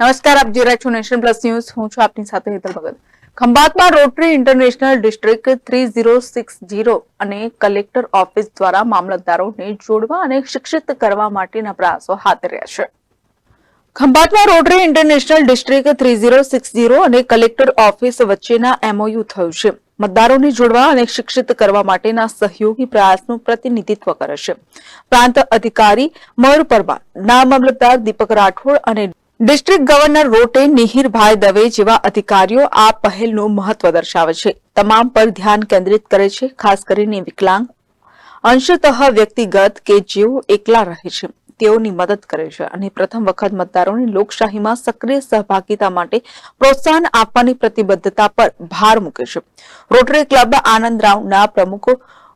નમસ્કાર, આપ જોઈ રહ્યા છો નેશન પ્લસ ન્યૂઝ. હું છું આપની સાથે હેતલ ભગત. ખંભાતમાં રોટરી ઇન્ટરનેશનલ ડિસ્ટ્રિક્ટ 3060 અને કલેક્ટર ઓફિસ દ્વારા મામલતદારોને જોડવા અને શિક્ષિત કરવા માટેના પ્રયાસો હાથ ધર્યા છે. ખંભાતમાં રોટરી ઇન્ટરનેશનલ ડિસ્ટ્રિક્ટ 3060 અને કલેક્ટર ઓફિસ વચ્ચેના એમઓયુ થયું છે. મતદારોને જોડવા અને શિક્ષિત કરવા માટેના સહયોગી પ્રયાસનું પ્રતિનિધિત્વ કરે છે. પ્રાંત અધિકારી મયુર પરમાર, નાયબ મામલતદાર દીપક રાઠોડ અને ડિસ્ટ્રિક્ટ ગવર્નર રોટે નિહિરભાઈ દવે જેવા અધિકારીઓ આ પહેલનું મહત્વ દર્શાવે છે. તમામ પર ધ્યાન કેન્દ્રિત કરે છે, ખાસ કરીને વિકલાંગ, અંશતઃ વ્યક્તિગત કે જેઓ એકલા રહે છે તેઓની મદદ કરે છે અને પ્રથમ વખત મતદારોની લોકશાહીમાં સક્રિય સહભાગિતા માટે પ્રોત્સાહન આપવાની પ્રતિબદ્ધતા પર ભાર મૂકે છે. રોટરી ક્લબ આનંદ રાઉન્ડના પ્રમુખ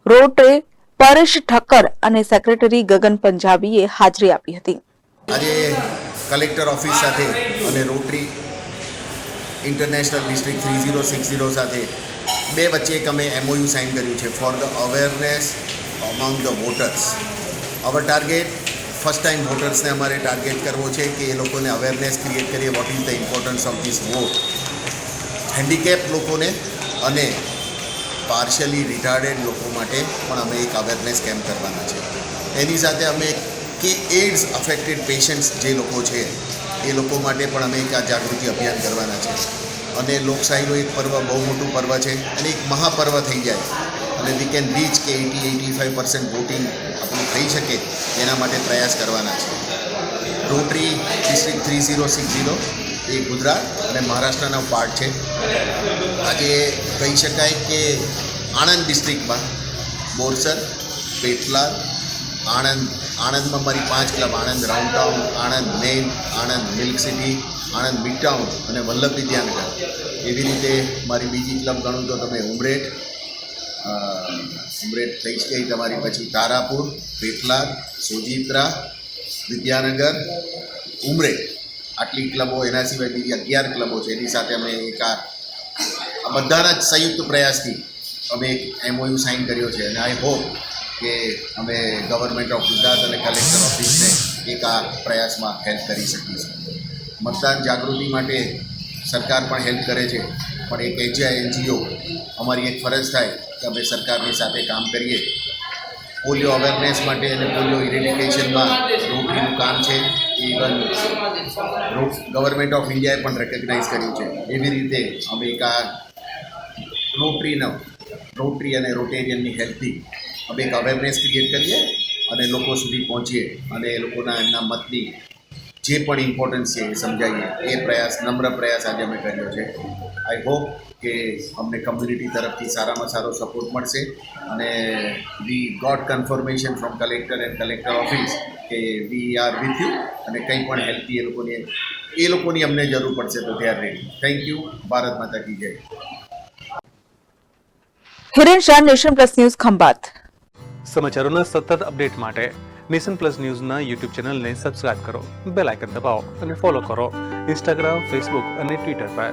રોટરે પરેશ ઠક્કર અને સેક્રેટરી ગગન પંજાબીએ હાજરી આપી હતી. આજે કલેક્ટર ઓફિસ સાથે અને રોટરી ઇન્ટરનેશનલ ડિસ્ટ્રિક્ટ 3060 સાથે બે વચ્ચે એક અમે એમઓયુ સાઇન કર્યું છે for the awareness among the voters. Our target first time વોટર્સને અમારે ટાર્ગેટ કરવો છે કે એ લોકોને અવેરનેસ ક્રિએટ કરીએ what is the importance of this vote. Handicap લોકોને અને પાર્શિયલી રિટાર્ડેડ લોકો માટે પણ અમે એક અવેરનેસ કેમ્પ કરવાના છે. એની સાથે અમે કે એડ્સ અફેક્ટેડ પેશન્ટ્સ જે લોકો છે એ લોકો માટે પણ અમે એક આ જાગૃતિ અભિયાન કરવાના છે. અને લોકશાહીનું એક પર્વ બહુ મોટું પર્વ છે અને એક મહાપર્વ થઈ જાય અને વી કેન રીચ કે 80-85% વોટિંગ આપણું થઈ શકે એના માટે પ્રયાસ કરવાના છે. રોટરી ડિસ્ટ્રિક્ટ 3060 એ ગુજરાત અને મહારાષ્ટ્રનો પાર્ટ છે. આજે કહી શકાય કે આણંદ ડિસ્ટ્રિક્ટમાં બોરસદ, પેટલાદ, આણંદમાં મારી 5 club, Anand round town, Anand main, Anand milk city, Anand mid town અને વલ્લભ વિદ્યાનગર. એવી રીતે મારી બીજી ક્લબ ગણું તો તમે ઉમરેઠ થઈ જ ગઈ તમારી, પછી તારાપુર, પેટલાદ, સોજિત્રા, વિદ્યાનગર, ઉમરેઠ, આટલી ક્લબો. એના સિવાય બીજી 11 ક્લબો છે. એની સાથે અમે એક આ બધાના જ સંયુક્ત પ્રયાસથી અમે એક એમઓયુ સાઇન કર્યો છે અને આઈ હોપ કે અમે ગવર્મેન્ટ ઓફ ગુજરાત અને કલેક્ટર ઓફિસને એક આ પ્રયાસમાં હેલ્પ કરી શકીશું. મતદાન જાગૃતિ માટે સરકાર પણ હેલ્પ કરે છે, પણ એક એનજીઓ અમારી એક ફરજ થાય કે અમે સરકારની સાથે કામ કરીએ. પોલિયો અવેરનેસ માટે અને પોલિયો ઇરેડિકેશનમાં રોટરીનું કામ છે. ઇવન ગવર્મેન્ટ ઓફ ઇન્ડિયાએ પણ રેકગ્નાઇઝ કર્યું છે. એવી રીતે અમે એક આ રોટરી અને રોટેરિયનની હેલ્પથી અમે એક અવેરનેસ ક્રિએટ કરીએ અને લોકો સુધી પહોંચીએ અને એ લોકોના એમના મતની જે પણ ઇમ્પોર્ટન્સ છે એ સમજાવીએ. એ પ્રયાસ, નમ્ર પ્રયાસ આજે અમે કર્યો છે. આઈ હોપ કે અમને કમ્યુનિટી તરફથી સારામાં સારો સપોર્ટ મળશે અને we got confirmation from collector and collector office કે વી આર વિથ યુ અને કંઈ પણ હેલ્પથી એ લોકોની અમને જરૂર પડશે તો they are ready. Thank you. Bharat Mata કી જય. Hiren Shah, nation plus news, Khambhat. સમાચારોના સતત અપડેટ માટે નેશન પ્લસ ન્યૂઝના યુટ્યુબ ચેનલને સબસ્ક્રાઇબ કરો, બેલ આઇકન દબાવો અને ફોલો કરો ઇન્સ્ટાગ્રામ, ફેસબુક અને ટ્વિટર પર.